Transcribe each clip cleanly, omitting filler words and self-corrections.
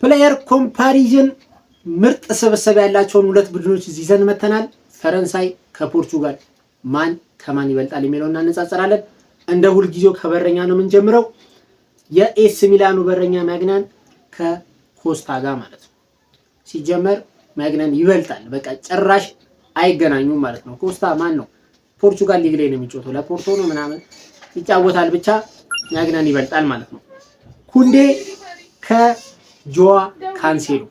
ፕሌየር ኮምፓሪዥን ምርጥ ስብስብ ያላቸውን ሁለት ቡድኖች ይዘን መተናል። ፈረንሳይ ከፖርቹጋል ማን ከማን ይበልጣል የሚለውን እናነጻጽራለን። እንደ ሁልጊዜው ከበረኛ ነው የምንጀምረው። የኤስ ሚላኑ በረኛ ማግናን ከኮስታ ጋር ማለት ነው። ሲጀመር ማግናን ይበልጣል። በቃ ጭራሽ አይገናኙም ማለት ነው። ኮስታ ማን ነው? ፖርቹጋል ሊግ ላይ ነው የሚጫወተው። ለፖርቶ ነው ምናምን ይጫወታል። ብቻ ማግናን ይበልጣል ማለት ነው። ኩንዴ ከጆዋ ካንሴሎ።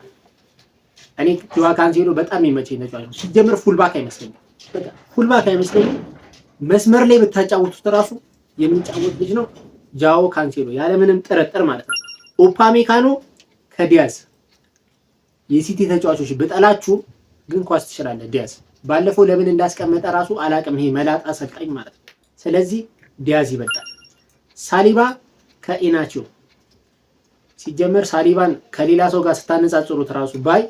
እኔ ጆዋ ካንሴሎ በጣም የሚመቸኝ ተጫዋች ነው። ሲጀመር ፉልባክ አይመስለኝም። በቃ ፉልባክ አይመስለኝም። መስመር ላይ ብታጫወቱት ራሱ የሚጫወት ልጅ ነው ጃኦ ካንሴሎ ያለምንም ጥርጥር ማለት ነው። ኡፓሜካኖ ከዲያዝ የሲቲ ተጫዋቾች ብጠላችሁ ግን ኳስ ትችላለህ። ዲያዝ ባለፈው ለምን እንዳስቀመጠ ራሱ አላቅም። ይሄ መላጣ አሰልጣኝ ማለት ነው። ስለዚህ ዲያዝ ይበልጣል። ሳሊባ ከኢናቺዮ። ሲጀመር ሳሊባን ከሌላ ሰው ጋር ስታነጻጽሩት ራሱ ባይ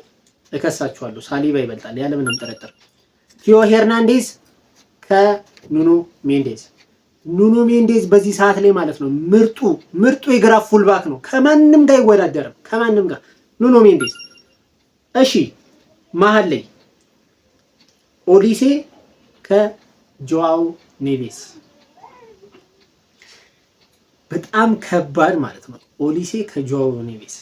እከሳችኋለሁ። ሳሊባ ይበልጣል ያለምንም ጥርጥር። ቲዮ ሄርናንዴዝ ከኑኖ ሜንዴዝ። ኑኖ ሜንዴዝ በዚህ ሰዓት ላይ ማለት ነው ምርጡ የግራ ፉልባክ ነው። ከማንም ጋር አይወዳደርም። ከማንም ጋር ኑኖ ሜንዴዝ። እሺ መሀል ላይ ኦሊሴ ከጆአው ኔቬስ። በጣም ከባድ ማለት ነው። ኦሊሴ ከጆአው ኔቬስ።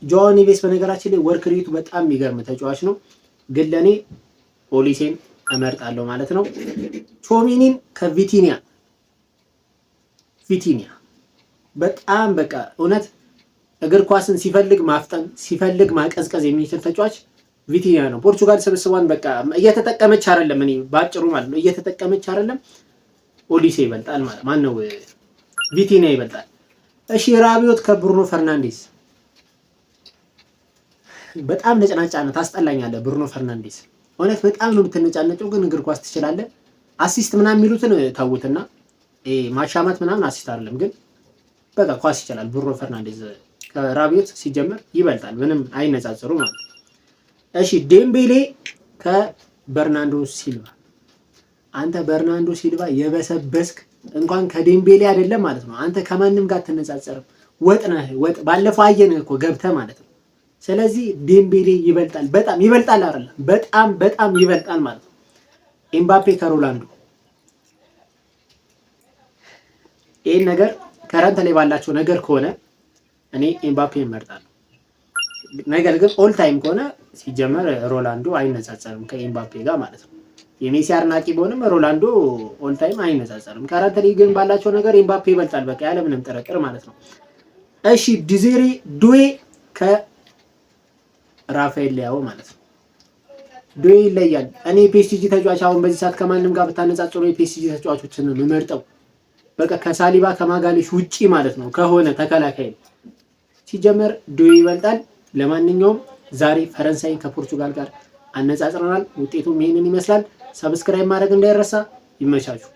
ጆአው ኔቬስ በነገራችን ላይ ወርክ ሬቱ በጣም የሚገርም ተጫዋች ነው፣ ግን ለኔ ኦሊሴን እመርጣለሁ ማለት ነው። ቾሚኒን ከቪቲኒያ። በጣም በቃ እውነት እግር ኳስን ሲፈልግ ማፍጠን ሲፈልግ ማቀዝቀዝ የሚችል ተጫዋች ቪቲኒያ ነው። ፖርቹጋል ስብስቧን በቃ እየተጠቀመች አይደለም። እኔ ባጭሩ ማለት ነው እየተጠቀመች አይደለም። ኦሊሴ ይበልጣል ማለት ማን ነው? ቪቲኒያ ይበልጣል። እሺ ራቢዮት ከብሩኖ ፈርናንዴዝ። በጣም ነጭናጫ ነው፣ ታስጠላኛለህ ብሩኖ ፈርናንዴዝ። እውነት በጣም ነው የምትነጫነጨው፣ ግን እግር ኳስ ትችላለህ። አሲስት ምናምን የሚሉትን ታውትና ማሻማት ምናምን አሲስት አይደለም፣ ግን በቃ ኳስ ይችላል። ብሩኖ ፈርናንዴዝ ከራቢዮት ሲጀመር ይበልጣል፣ ምንም አይነጻጸሩ ማለት ነው። እሺ ዴምቤሌ ከበርናንዶ ሲልቫ። አንተ በርናንዶ ሲልቫ የበሰበስክ እንኳን ከዴምቤሌ አይደለም ማለት ነው። አንተ ከማንም ጋር አትነጻጸርም። ወጥ ነህ ወጥ። ባለፈው አየንህ እኮ ገብተህ ማለት ነው። ስለዚህ ዴምቤሌ ይበልጣል፣ በጣም ይበልጣል አይደለም፣ በጣም ይበልጣል ማለት ነው። ኤምባፔ ከሮላንዶ። ይሄን ነገር ከረንት ላይ ባላቸው ነገር ከሆነ እኔ ኤምባፔ እመርጣለሁ። ነገር ግን ኦል ታይም ከሆነ ሲጀመር ሮላንዶ አይነጻጸርም ከኤምባፔ ጋር ማለት ነው። የሜሲ አድናቂ ቢሆንም ሮላንዶ ኦል ታይም አይነጻጸርም። ከረንት ላይ ግን ባላቸው ነገር ኤምባፔ ይበልጣል፣ በቃ ያለምንም ጥርጥር ማለት ነው። እሺ ዲዜሬ ዱዌ ከራፋኤል ሊያኦ ማለት ነው። ዱዌ ይለያል። እኔ ፒኤስጂ ተጫዋች አሁን በዚህ ሰዓት ከማንም ጋር ብታነጻጽሩ የፒኤስጂ ተጫዋቾችን ነው የምመርጠው። በቃ ከሳሊባ ከማጋሌሽ ውጪ ማለት ነው ከሆነ ተከላካይ ሲጀመር ዱዌ ይበልጣል። ለማንኛውም ዛሬ ፈረንሳይን ከፖርቹጋል ጋር አነጻጽረናል። ውጤቱም ይሄንን ይመስላል። ሰብስክራይብ ማድረግ እንዳይረሳ። ይመቻችሁ።